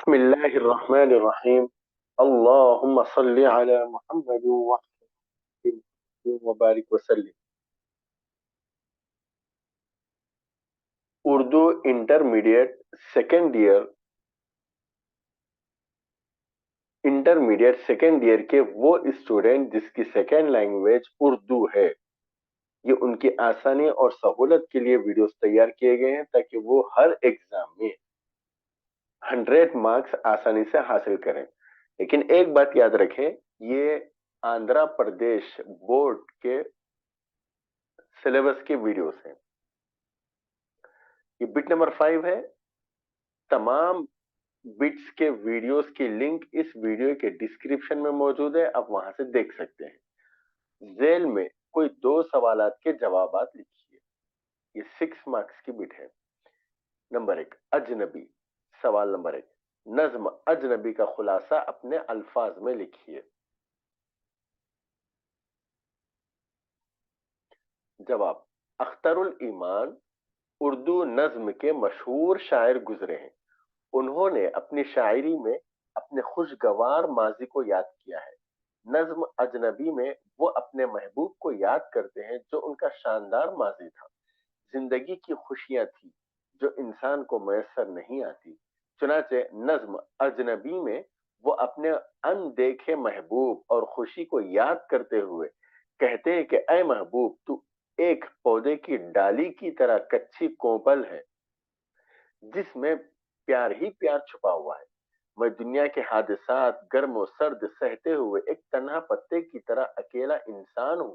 بسم الله الرحمن الرحيم. اللهم صل على محمد وعلى آله وبارك وسلم. اردو انٹرمیڈیٹ سیکنڈ ایئر کے وہ اسٹوڈنٹ جس کی سیکنڈ لینگویج اردو ہے، یہ ان کی آسانی اور سہولت کے لیے ویڈیوز تیار کیے گئے ہیں تاکہ وہ ہر ایگزام میں 100 مارکس آسانی سے حاصل کریں. لیکن ایک بات یاد رکھیں، یہ آندھرا پردیش بورڈ کے سلیبس کے ویڈیوز ہیں. یہ بٹ نمبر 5 ہے. تمام بٹس کے ویڈیوز کی لنک اس ویڈیو کے ڈسکرپشن میں موجود ہے، آپ وہاں سے دیکھ سکتے ہیں. ذیل میں کوئی 2 سوالات کے جوابات لکھیے. یہ 6 مارکس کی بٹ ہے. نمبر 1، اجنبی. سوال نمبر 1، نظم اجنبی کا خلاصہ اپنے الفاظ میں لکھیے. جواب، اختر الایمان اردو نظم کے مشہور شاعر گزرے ہیں. انہوں نے اپنی شاعری میں اپنے خوشگوار ماضی کو یاد کیا ہے. نظم اجنبی میں وہ اپنے محبوب کو یاد کرتے ہیں جو ان کا شاندار ماضی تھا. زندگی کی خوشیاں تھی جو انسان کو میسر نہیں آتی. چنانچہ نظم اجنبی میں وہ اپنے اندیکھے محبوب اور خوشی کو یاد کرتے ہوئے کہتے ہیں کہ اے محبوب، تو ایک پودے کی ڈالی کی طرح کچی کوپل ہے جس میں پیار ہی پیار چھپا ہوا ہے. میں دنیا کے حادثات گرم و سرد سہتے ہوئے ایک تنہا پتے کی طرح اکیلا انسان ہوں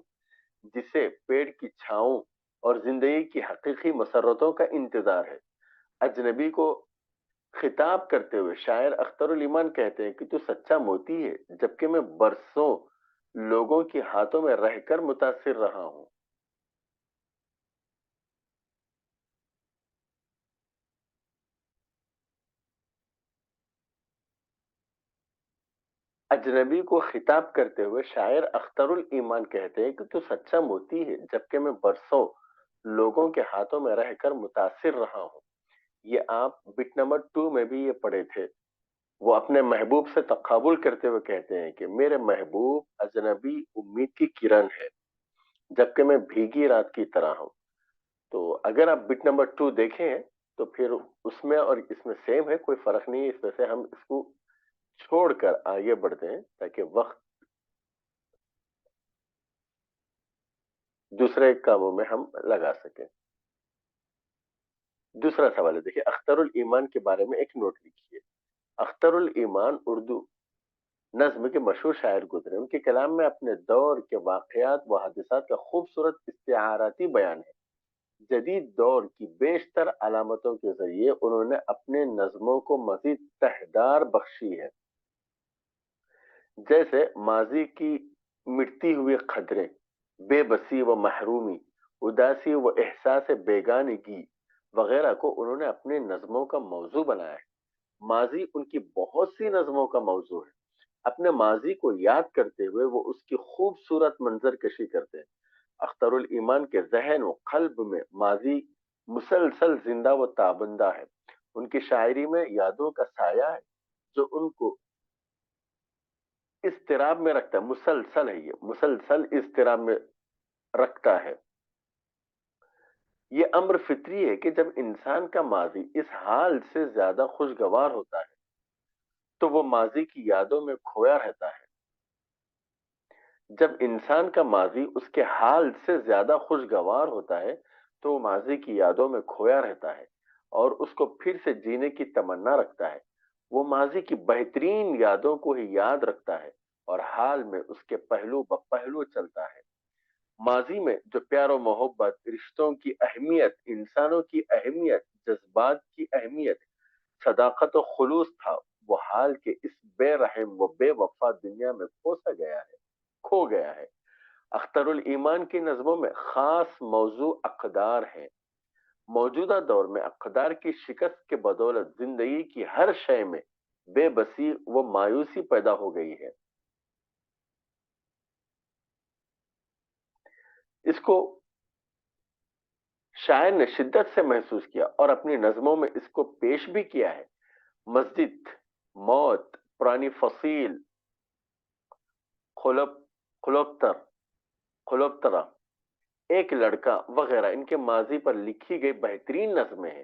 جسے پیڑ کی چھاؤں اور زندگی کی حقیقی مسرتوں کا انتظار ہے. اجنبی کو خطاب کرتے ہوئے شاعر اختر الایمان کہتے ہیں کہ تو سچا موتی ہے جبکہ میں برسوں لوگوں کے ہاتھوں میں رہ کر متاثر رہا ہوں. اجنبی کو خطاب کرتے ہوئے شاعر اختر الایمان کہتے ہیں کہ تو سچا موتی ہے جبکہ میں برسوں لوگوں کے ہاتھوں میں رہ کر متاثر رہا ہوں. یہ آپ بٹ نمبر 2 میں بھی یہ پڑھے تھے. وہ اپنے محبوب سے تقابل کرتے ہوئے کہتے ہیں کہ میرے محبوب اجنبی امید کی کرن ہے جبکہ میں بھیگی رات کی طرح ہوں. تو اگر آپ بٹ نمبر 2 دیکھیں تو پھر اس میں اور اس میں سیم ہے، کوئی فرق نہیں ہے. اس میں سے ہم اس کو چھوڑ کر آگے بڑھتے ہیں تاکہ وقت دوسرے کاموں میں ہم لگا سکیں. دوسرا سوال ہے، دیکھیے، اختر الایمان کے بارے میں ایک نوٹ لکھیے. اختر الایمان اردو نظم کے مشہور شاعر گزرے. ان کے کلام میں اپنے دور کے واقعات و حادثات کا خوبصورت استعاراتی بیان ہے. جدید دور کی بیشتر علامتوں کے ذریعے انہوں نے اپنے نظموں کو مزید تہدار بخشی ہے، جیسے ماضی کی مٹتی ہوئی قدریں، بے بسی و محرومی، اداسی و احساس بیگانگی وغیرہ کو انہوں نے اپنے نظموں کا موضوع بنایا ہے. ماضی ان کی بہت سی نظموں کا موضوع ہے. اپنے ماضی کو یاد کرتے ہوئے وہ اس کی خوبصورت منظر کشی کرتے ہیں. اختر الایمان کے ذہن و قلب میں ماضی مسلسل زندہ و تابندہ ہے. ان کی شاعری میں یادوں کا سایہ ہے جو ان کو اضطراب میں رکھتا ہے. مسلسل ہے، یہ مسلسل اضطراب میں رکھتا ہے. یہ امر فطری ہے کہ جب انسان کا ماضی اس حال سے زیادہ خوشگوار ہوتا ہے تو وہ ماضی کی یادوں میں کھویا رہتا ہے. جب انسان کا ماضی اس کے حال سے زیادہ خوشگوار ہوتا ہے تو وہ ماضی کی یادوں میں کھویا رہتا ہے اور اس کو پھر سے جینے کی تمنا رکھتا ہے. وہ ماضی کی بہترین یادوں کو ہی یاد رکھتا ہے اور حال میں اس کے پہلو بپہلو چلتا ہے. ماضی میں جو پیار و محبت، رشتوں کی اہمیت، انسانوں کی اہمیت، جذبات کی اہمیت، صداقت و خلوص تھا، وہ حال کے اس بے رحم و بے وفا دنیا میں کھو گیا ہے. اختر الایمان کی نظموں میں خاص موضوع اقدار ہیں. موجودہ دور میں اقدار کی شکست کے بدولت زندگی کی ہر شے میں بے بسی و مایوسی پیدا ہو گئی ہے. اس کو شاعر نے شدت سے محسوس کیا اور اپنی نظموں میں اس کو پیش بھی کیا ہے. مسجد موت، پرانی فصیل، خلب خلوبتر خلوبترا، ایک لڑکا وغیرہ ان کے ماضی پر لکھی گئی بہترین نظمیں ہیں۔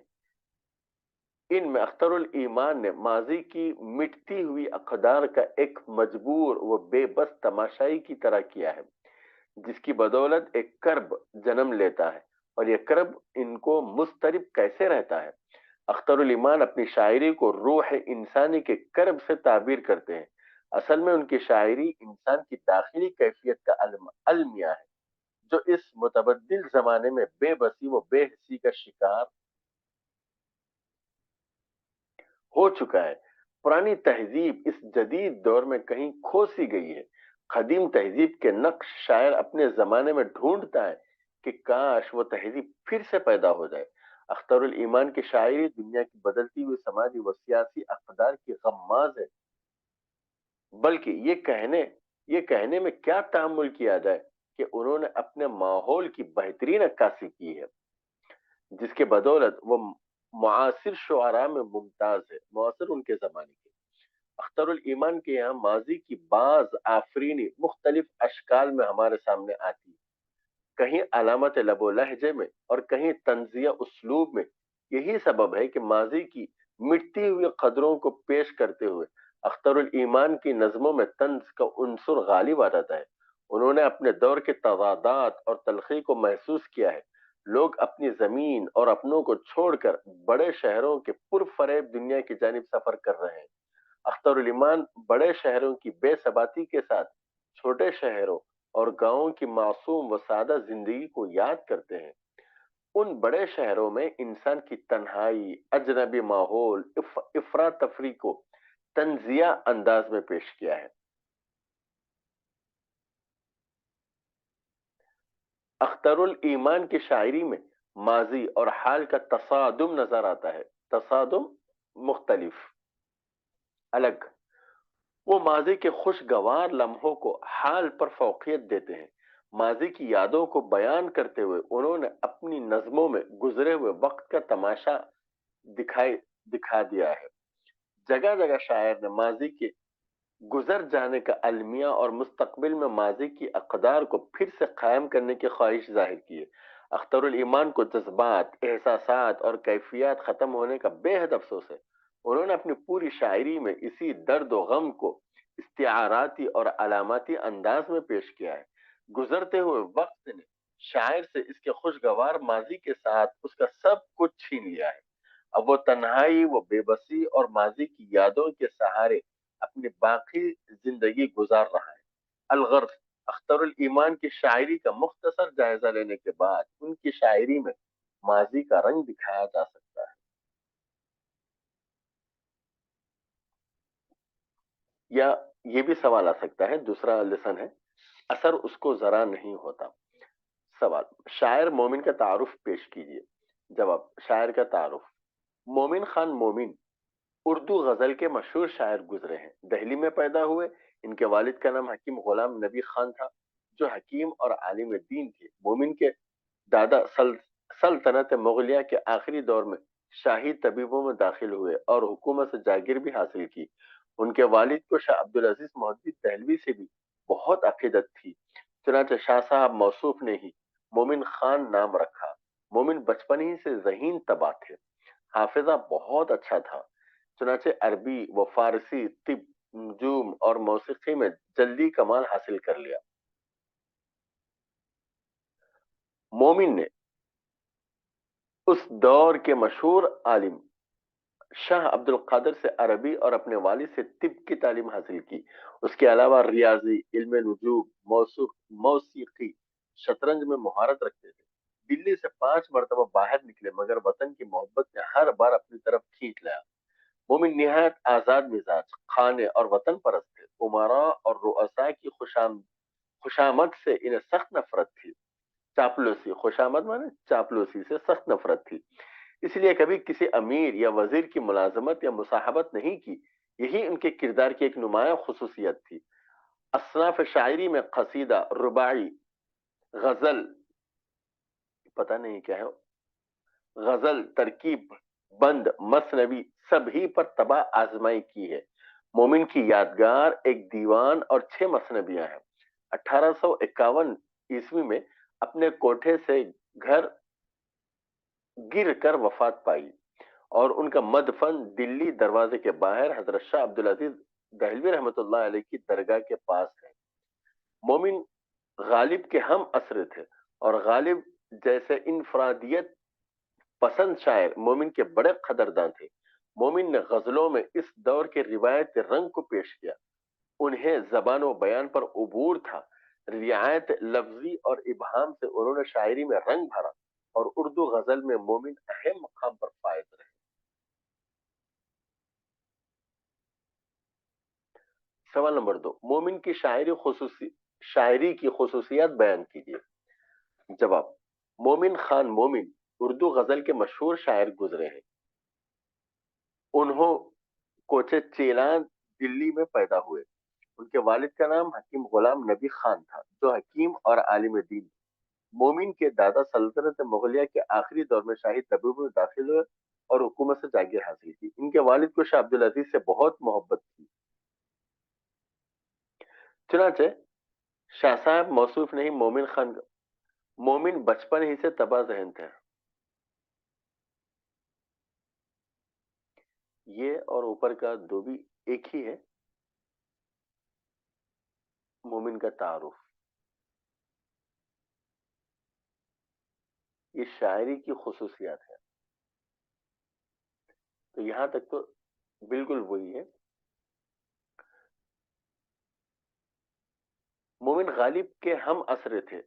ان میں اختر الایمان نے ماضی کی مٹتی ہوئی اقدار کا ایک مجبور و بے بس تماشائی کی طرح کیا ہے، جس کی بدولت ایک کرب جنم لیتا ہے، اور یہ کرب ان کو مضطرب کیسے رہتا ہے۔ اختر الایمان اپنی شاعری کو روح انسانی کے کرب سے تعبیر کرتے ہیں۔ اصل میں ان کی شاعری انسان کی داخلی کیفیت کا المیہ ہے، جو اس متبدل زمانے میں بے بسی و بے حسی کا شکار ہو چکا ہے۔ پرانی تہذیب اس جدید دور میں کہیں کھو سی گئی ہے۔ قدیم تہذیب کے نقش شاعر اپنے زمانے میں ڈھونڈتا ہے کہ کاش وہ تہذیب پھر سے پیدا ہو جائے۔ اختر الایمان کی شاعری دنیا کی بدلتی ہوئی سماجی و سیاسی اقدار کی غماز ہے، بلکہ یہ کہنے میں کیا تحمل کیا جائے کہ انہوں نے اپنے ماحول کی بہترین عکاسی کی ہے، جس کے بدولت وہ معاصر شعراء میں ممتاز ہے، معاصر ان کے زمانے کے۔ اختر الایمان کے یہاں ماضی کی بعض آفرینی مختلف اشکال میں ہمارے سامنے آتی ہے، کہیں علامت لب و لہجے میں اور کہیں طنزیہ اسلوب میں۔ یہی سبب ہے کہ ماضی کی مٹتی ہوئی قدروں کو پیش کرتے ہوئے اختر الایمان کی نظموں میں طنز کا عنصر غالب آ جاتا ہے۔ انہوں نے اپنے دور کے تضادات اور تلخی کو محسوس کیا ہے۔ لوگ اپنی زمین اور اپنوں کو چھوڑ کر بڑے شہروں کے پرفریب دنیا کی جانب سفر کر رہے ہیں۔ اختر الایمان بڑے شہروں کی بے ثباتی کے ساتھ چھوٹے شہروں اور گاؤں کی معصوم و سادہ زندگی کو یاد کرتے ہیں۔ ان بڑے شہروں میں انسان کی تنہائی، اجنبی ماحول، افراتفری کو طنزیہ انداز میں پیش کیا ہے۔ اختر الایمان کی شاعری میں ماضی اور حال کا تصادم نظر آتا ہے، تصادم مختلف، الگ۔ وہ ماضی کے خوشگوار لمحوں کو حال پر فوقیت دیتے ہیں۔ ماضی کی یادوں کو بیان کرتے ہوئے انہوں نے اپنی نظموں میں گزرے ہوئے وقت کا تماشا دکھا دیا ہے۔ جگہ جگہ شاعر نے ماضی کے گزر جانے کا المیہ اور مستقبل میں ماضی کی اقدار کو پھر سے قائم کرنے کی خواہش ظاہر کی ہے۔ اختر الایمان کو جذبات، احساسات اور کیفیات ختم ہونے کا بے حد افسوس ہے۔ انہوں نے اپنی پوری شاعری میں اسی درد و غم کو استعاراتی اور علاماتی انداز میں پیش کیا ہے۔ گزرتے ہوئے وقت نے شاعر سے اس کے خوشگوار ماضی کے ساتھ اس کا سب کچھ چھین لیا ہے۔ اب وہ تنہائی، وہ بے بسی اور ماضی کی یادوں کے سہارے اپنی باقی زندگی گزار رہا ہے۔ الغرض، اختر الایمان کی شاعری کا مختصر جائزہ لینے کے بعد ان کی شاعری میں ماضی کا رنگ دکھایا جا سکتا ہے، یا یہ بھی سوال آ سکتا ہے، دوسرا لیسن ہے، اثر اس کو ذرا نہیں ہوتا۔ سوال: شاعر مومن کا تعارف پیش کیجئے۔ جواب: شاعر کا تعارف: مومن خان مومن اردو غزل کے مشہور شاعر گزرے ہیں۔ دہلی میں پیدا ہوئے۔ ان کے والد کا نام حکیم غلام نبی خان تھا، جو حکیم اور عالم دین تھے۔ مومن کے دادا سلطنت مغلیہ کے آخری دور میں شاہی طبیبوں میں داخل ہوئے اور حکومت سے جاگیر بھی حاصل کی۔ ان کے والد کو شاہ عبدالعزیز مہدوی دہلوی سے بھی بہت عقیدت تھی، چنانچہ شاہ صاحب موصوف نے ہی مومن خان نام رکھا۔ مومن بچپن ہی سے ذہین طبع تھے، حافظہ بہت اچھا تھا، چنانچہ عربی و فارسی، طب، نجوم اور موسیقی میں جلدی کمال حاصل کر لیا۔ مومن نے اس دور کے مشہور عالم شاہ عبد القادر سے عربی اور اپنے والد سے طب کی تعلیم حاصل کی۔ اس کے علاوہ ریاضی، علم نجوم، موسیقی، شطرنج میں مہارت رکھتے تھے۔ دلی سے 5 مرتبہ باہر نکلے، مگر وطن کی محبت نے ہر بار اپنی طرف کھینچ لایا۔ مومن نہایت آزاد مزاج، خانے اور وطن پرست تھے۔ امراء اور رؤساء کی خوشامد سے انہیں سخت نفرت تھی۔ چاپلوسی، خوشامد مانے چاپلوسی سے سخت نفرت تھی، اس لیے کبھی کسی امیر یا وزیر کی ملازمت یا مصاحبت نہیں کی۔ یہی ان کے کردار کی ایک نمایاں خصوصیت تھی۔ اصناف شاعری میں قصیدہ، رباعی، غزل، پتہ نہیں کیا ہے، غزل، ترکیب، بند، مثنوی، سب ہی پر طبع آزمائی کی ہے۔ مومن کی یادگار ایک دیوان اور 6 مثنبیاں ہیں۔ 1851 عیسوی میں اپنے کوٹھے سے گھر گر کر وفات پائی اور ان کا مدفن دلی دروازے کے باہر حضرت شاہ عبدالعزیز دہلوی رحمۃ اللہ علیہ کی درگاہ کے پاس ہے۔ مومن غالب کے ہم عصر تھے اور غالب جیسے انفرادیت پسند شاعر مومن کے بڑے قدرداں تھے۔ مومن نے غزلوں میں اس دور کے روایت رنگ کو پیش کیا۔ انہیں زبان و بیان پر عبور تھا۔ رعایت لفظی اور ابہام سے انہوں نے شاعری میں رنگ بھرا اور اردو غزل میں مومن اہم مقام پر فائز رہے۔ سوال نمبر 2، مومن کی شاعری کی خصوصیات بیان کیجیے۔ جواب، مومن خان مومن اردو غزل کے مشہور شاعر گزرے ہیں۔ انہوں کوچے چیلان دلی میں پیدا ہوئے۔ ان کے والد کا نام حکیم غلام نبی خان تھا جو حکیم اور عالم دین تھے۔ مومن کے دادا سلطنت مغلیہ کے آخری دور میں شاہی تبویب میں داخل ہوئے اور حکومت سے جاگیر حاصل کی۔ ان کے والد کو شاہ عبدالعزیز سے بہت محبت تھی، چنانچہ شاہ صاحب موصوف نہیں مومن خان کا۔ مومن بچپن ہی سے تباہ ذہن تھے۔ یہ اور اوپر کا دو بھی ایک ہی ہے۔ مومن کا تعارف، یہ شاعری کی خصوصیات ہے، تو یہاں تک تو بالکل وہی ہے۔ مومن غالب کے ہم عصر تھے۔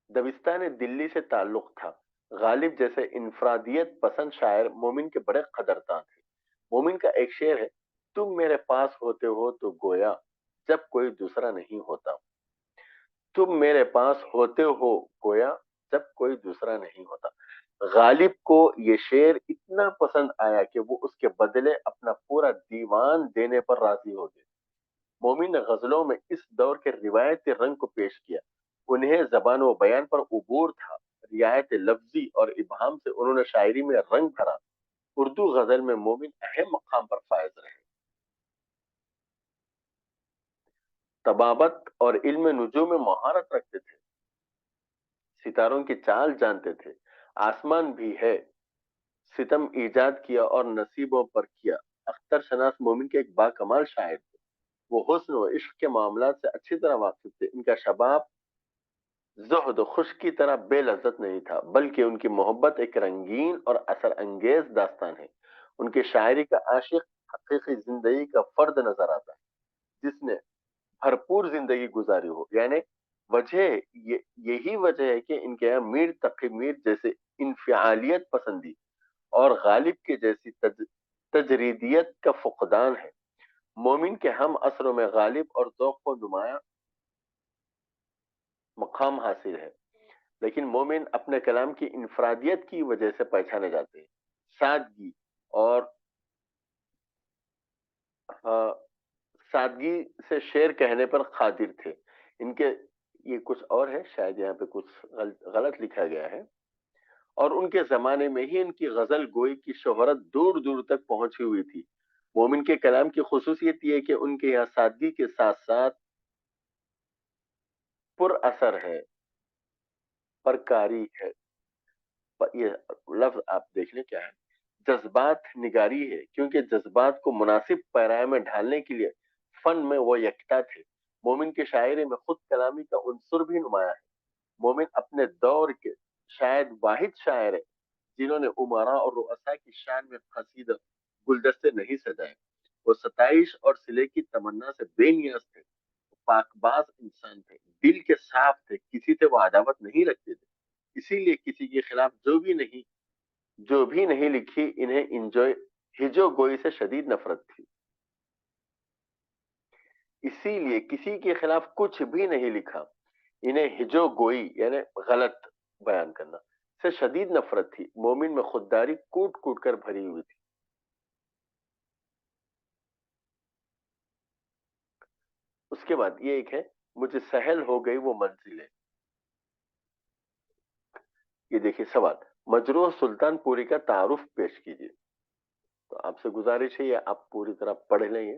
دبستان دلی سے تعلق تھا۔ غالب جیسے انفرادیت پسند شاعر مومن کے بڑے قدرداں تھے۔ مومن کا ایک شعر ہے، تم میرے پاس ہوتے ہو تو گویا جب کوئی دوسرا نہیں ہوتا۔ تم میرے پاس ہوتے ہو گویا جب کوئی دوسرا نہیں ہوتا۔ غالب کو یہ شعر اتنا پسند آیا کہ وہ اس کے بدلے اپنا پورا دیوان دینے پر راضی ہو گئے۔ مومن نے غزلوں میں اس دور کے روایتی رنگ کو پیش کیا۔ انہیں زبان و بیان پر عبور تھا۔ رعایت لفظی اور ابہام سے انہوں نے شاعری میں رنگ بھرا۔ اردو غزل میں مومن اہم مقام پر فائز رہے۔ طبابت اور علم نجوم میں مہارت رکھتے تھے۔ ستاروں کی چال جانتے تھے۔ آسمان بھی ہے ستم ایجاد کیا اور نصیبوں پر کیا۔ اختر شناس مومن کے ایک با کمال شاعر تھے۔ وہ حسن و عشق کے معاملات سے اچھی طرح واقف تھے۔ ان کا شباب زہد و خشک کی طرح بے لذت نہیں تھا، بلکہ ان کی محبت ایک رنگین اور اثر انگیز داستان ہے۔ ان کی شاعری کا عاشق حقیقی زندگی کا فرد نظر آتا ہے جس نے بھرپور زندگی گزاری ہو، یعنی وجہ یہی وجہ ہے کہ ان کے یہاں میر تقی میر جیسے انفعالیت پسندی اور غالب کے جیسی تجریدیت کا فقدان ہے۔ مومن کے ہم عصروں میں غالب اور ذوق کو نمایاں مقام حاصل ہے، لیکن مومن اپنے کلام کی انفرادیت کی وجہ سے پہچانے جاتے ہیں۔ سادگی اور سادگی سے شعر کہنے پر قادر تھے۔ ان کے یہ کچھ اور ہے، شاید یہاں پہ کچھ غلط لکھا گیا ہے۔ اور ان کے زمانے میں ہی ان کی غزل گوئی کی شہرت دور دور تک پہنچی ہوئی تھی۔ مومن کے کلام کی خصوصیت یہ ہے کہ ان کے یہاں سادگی کے ساتھ ساتھ پر اثر ہے، پرکاری ہے۔ یہ لفظ آپ دیکھ لیں کیا ہے، جذبات نگاری ہے، کیونکہ جذبات کو مناسب پیرائے میں ڈھالنے کے لیے فن میں وہ یکتا تھے۔ مومن کی شاعری میں خود کلامی کا عنصر بھی نمایاں ہے۔ مومن اپنے دور کے شاید واحد شاعر ہیں جنہوں نے امراء اور رؤساء کی شان میں قصیدہ گلدستے نہیں سجائے۔ وہ ستائش اور صلے کی تمنا سے بے نیاز تھے۔ پاک باز انسان تھے، دل کے صاف تھے، کسی سے وہ عداوت نہیں رکھتے تھے۔ اسی لیے کسی کے خلاف جو بھی نہیں لکھی انہیں ہجو گوئی سے شدید نفرت تھی۔ اسی لیے کسی کے خلاف کچھ بھی نہیں لکھا، انہیں ہجو گوئی یعنی غلط بیان کرنا سے شدید نفرت تھی۔ مومن میں خودداری کوٹ کوٹ کر بھری ہوئی تھی۔ اس کے بعد یہ ایک ہے، مجھے سہل ہو گئی وہ منزلیں۔ یہ دیکھیے سوال، مجروح سلطان پوری کا تعارف پیش کیجیے۔ تو آپ سے گزارش ہے یہ آپ پوری طرح پڑھ لیں۔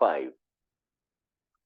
5।